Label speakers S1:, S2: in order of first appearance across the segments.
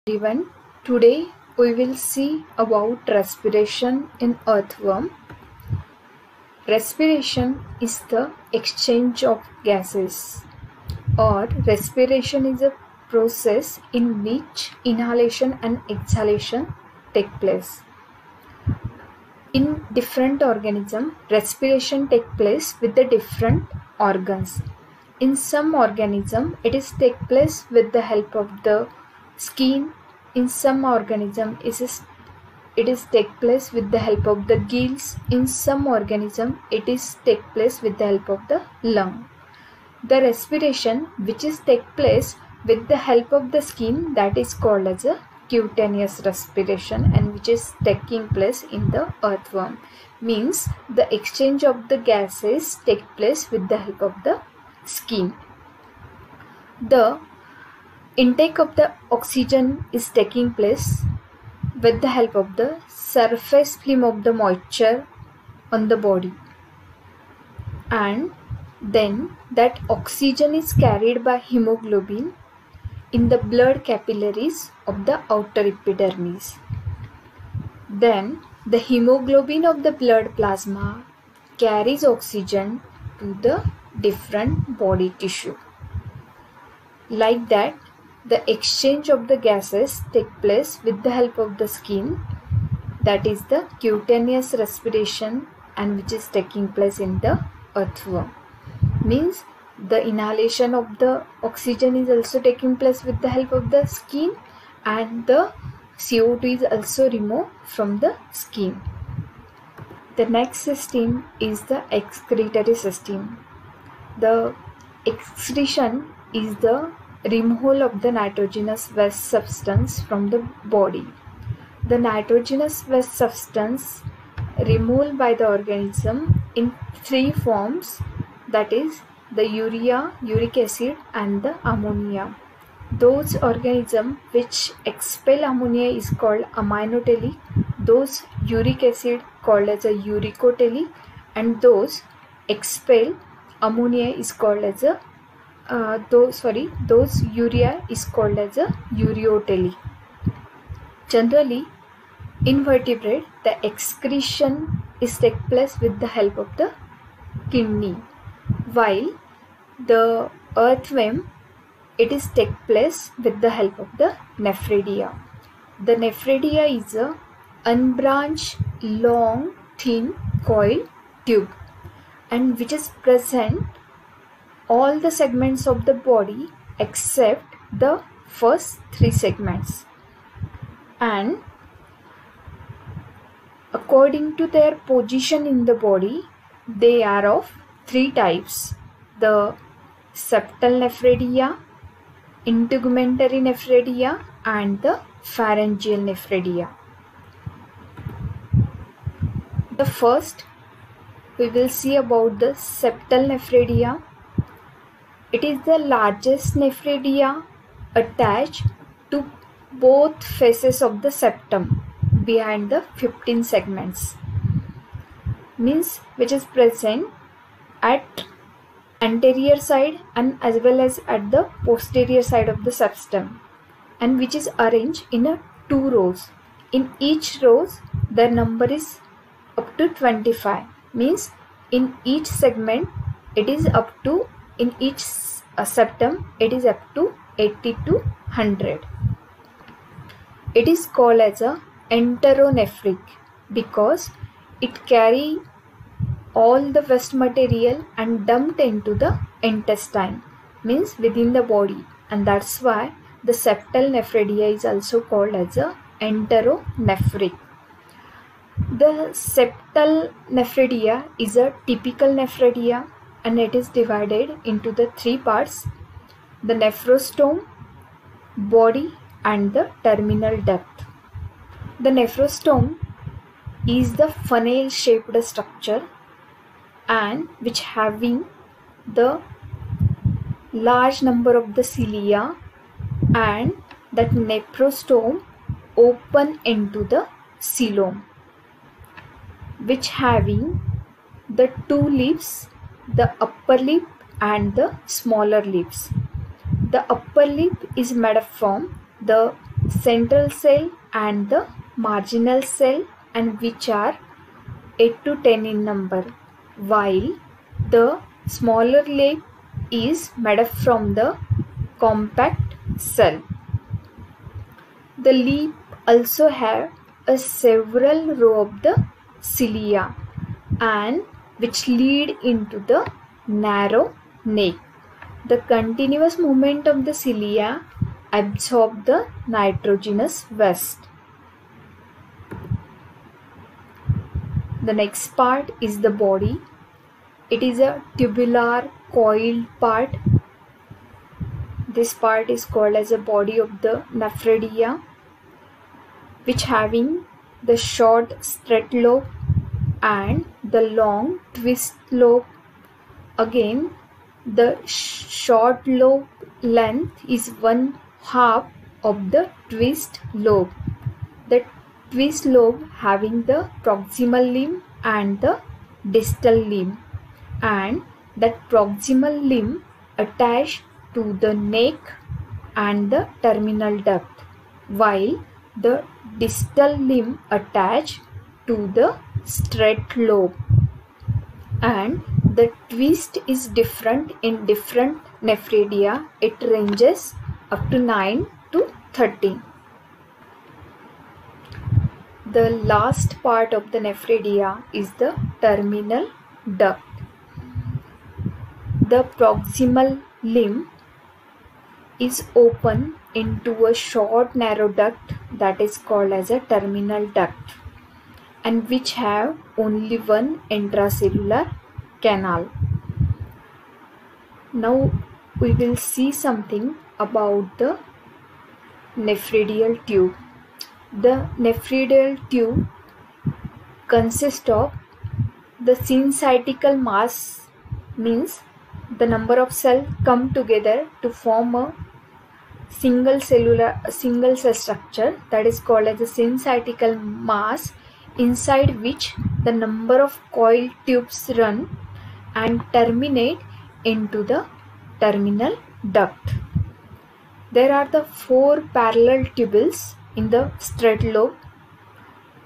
S1: Everyone, today we will see about respiration in earthworm. Respiration is the exchange of gases, or respiration is a process in which inhalation and exhalation take place. In different organisms, respiration takes place with the different organs. In some organisms, it is take place with the help of the skin. In some organisms, it is take place with the help of the gills. In some organisms, it is take place with the help of the lung. The respiration which is take place with the help of the skin, that is called as a cutaneous respiration, and which is taking place in the earthworm. Means the exchange of the gases take place with the help of the skin. The intake of the oxygen is taking place with the help of the surface film of the moisture on the body, and then that oxygen is carried by hemoglobin in the blood capillaries of the outer epidermis. Then the hemoglobin of the blood plasma carries oxygen to the different body tissue. Like that, the exchange of the gases take place with the help of the skin, that is the cutaneous respiration, and which is taking place in the earthworm. Means the inhalation of the oxygen is also taking place with the help of the skin, and the CO2 is also removed from the skin. The next system is the excretory system. The excretion is the removal of the nitrogenous waste substance from the body. The nitrogenous waste substance removed by the organism in three forms, that is the urea, uric acid, and the ammonia. Those organisms which expel ammonia is called aminotelic, those uric acid called as a uricotelic, and those expel ammonia is called as a those urea is called as a ureotelic. Generally, in vertebrate, the excretion is take place with the help of the kidney, while the earthworm, it is take place with the help of the nephridia. The nephridia is a unbranched, long, thin coil tube, and which is present all the segments of the body except the first three segments, and according to their position in the body, they are of three types: the septal nephridia, integumentary nephridia, and the pharyngeal nephridia. The first, we will see about the septal nephridia. It is the largest nephridia attached to both faces of the septum behind the 15 segments. Means which is present at anterior side and as well as at the posterior side of the septum, and which is arranged in a 2 rows. In each rows the number is up to 25. Means in each segment it is up to, in each septum it is up to 80 to 100. It is called as a enteronephric because it carry all the waste material and dumped into the intestine, means within the body, and that's why the septal nephridia is also called as a enteronephric. The septal nephridia is a typical nephridia, and it is divided into the three parts: the nephrostome, body, and the terminal depth. The nephrostome is the funnel shaped structure, and which having the large number of the cilia, and that nephrostome open into the coelom, which having the two lips, the upper lip and the smaller lips. The upper lip is made up from the central cell and the marginal cell, and which are 8 to 10 in number, while the smaller lip is made up from the compact cell. The lip also have a several row of the cilia, and which lead into the narrow neck. The continuous movement of the cilia absorb the nitrogenous waste. The next part is the body. It is a tubular coiled part. This part is called as a body of the nephridia, which having the short straight lobe and the long twist lobe. Again, the short lobe length is 1/2 of the twist lobe. The twist lobe having the proximal limb and the distal limb, and that proximal limb attached to the neck and the terminal duct, while the distal limb attached to the straight lobe. And the twist is different in different nephridia. It ranges up to 9 to 13. The last part of the nephridia is the terminal duct. The proximal limb is open into a short narrow duct that is called as a terminal duct, and which have only one intracellular canal. Now we will see something about the nephridial tube. The nephridial tube consists of the syncytial mass, means the number of cells come together to form a single cell structure, that is called as a syncytial mass, inside which the number of coiled tubes run and terminate into the terminal duct. There are the 4 parallel tubules in the straight lobe,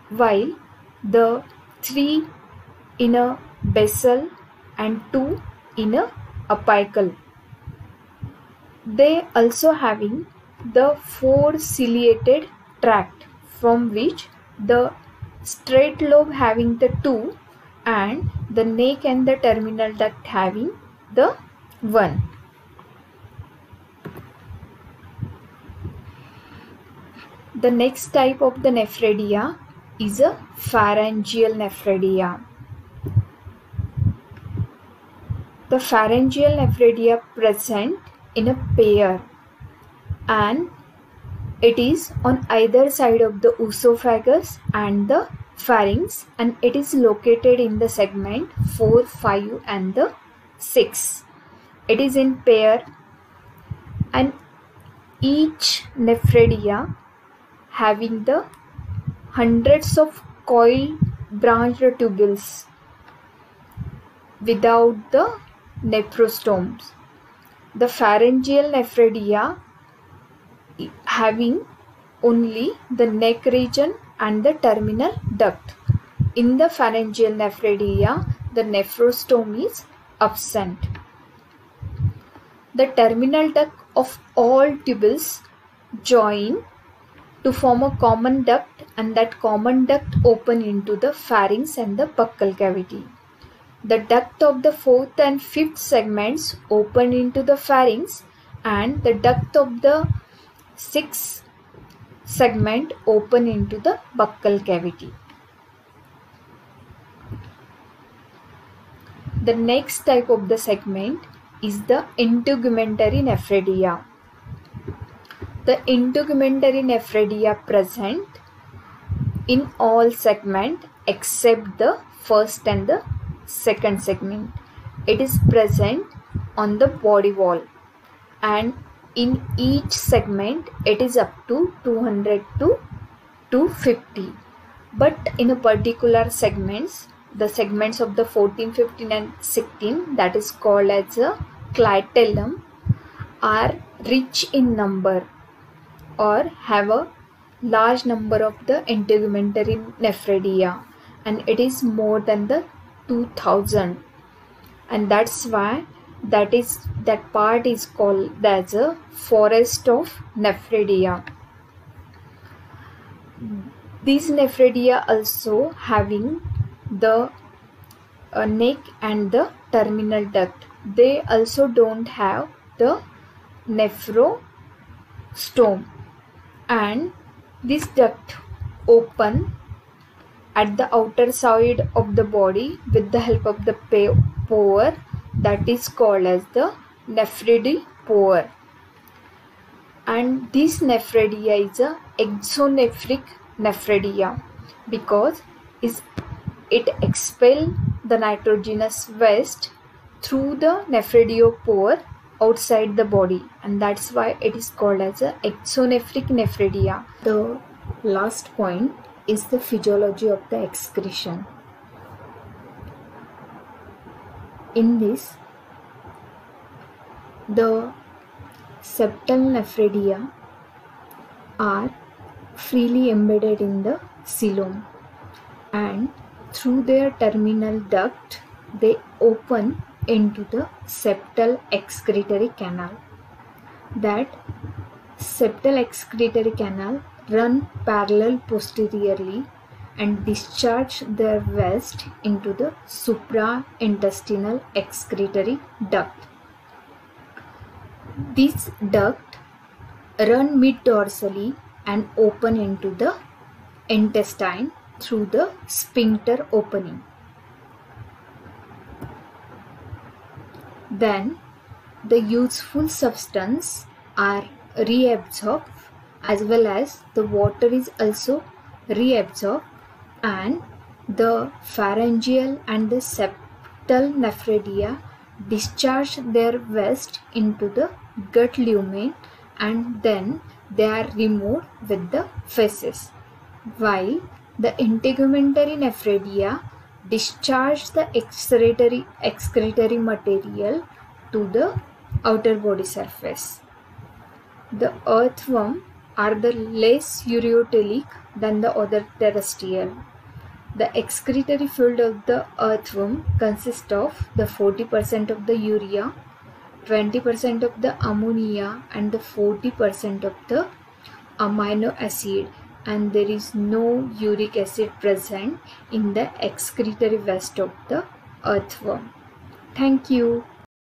S1: while the 3 in a basal and 2 in a apical. They also having the 4 ciliated tract, from which the straight lobe having the 2 and the neck and the terminal duct having the 1. The next type of the nephridia is a pharyngeal nephridia. The pharyngeal nephridia present in a pair, and it is on either side of the esophagus and the pharynx, and it is located in the segment 4, 5 and the 6. It is in pair, and each nephridia having the hundreds of coiled branched tubules without the nephrostomes. The pharyngeal nephridia having only the neck region and the terminal duct. In the pharyngeal nephridia, the nephrostome is absent. The terminal duct of all tubules join to form a common duct, and that common duct open into the pharynx and the buccal cavity. The duct of the 4th and 5th segments open into the pharynx, and the duct of the 6th segment open into the buccal cavity. The next type of the segment is the integumentary nephridia. The integumentary nephridia present in all segments except the first and the second segment. It is present on the body wall, and in each segment it is up to 200 to 250. But in a particular segments, the segments of the 14, 15 and 16, that is called as a clitellum, are rich in number, or have a large number of the integumentary nephridia, and it is more than the 2000, and that's why that part is called as a forest of nephridia. These nephridia also having the neck and the terminal duct. They also don't have the nephrostome, and this duct open at the outer side of the body with the help of the pore that is called as the nephridiopore. And this nephridia is a exonephric nephridia because it expels the nitrogenous waste through the nephridiopore outside the body, and that's why it is called as a exonephric nephridia. The last point is the physiology of the excretion. In this, the septal nephridia are freely embedded in the coelom, and through their terminal duct they open into the septal excretory canal. That septal excretory canal run parallel posteriorly and discharge their waste into the supraintestinal excretory duct. This duct run mid-dorsally and open into the intestine through the sphincter opening. Then the useful substance are reabsorbed, as well as the water is also reabsorbed, and the pharyngeal and the septal nephridia discharge their waste into the gut lumen, and then they are removed with the feces, while the integumentary nephridia discharge the excretory material to the outer body surface. The earthworm are the less ureotelic than the other terrestrial. The excretory fluid of the earthworm consists of the 40% of the urea, 20% of the ammonia, and the 40% of the amino acid, and there is no uric acid present in the excretory waste of the earthworm. Thank you.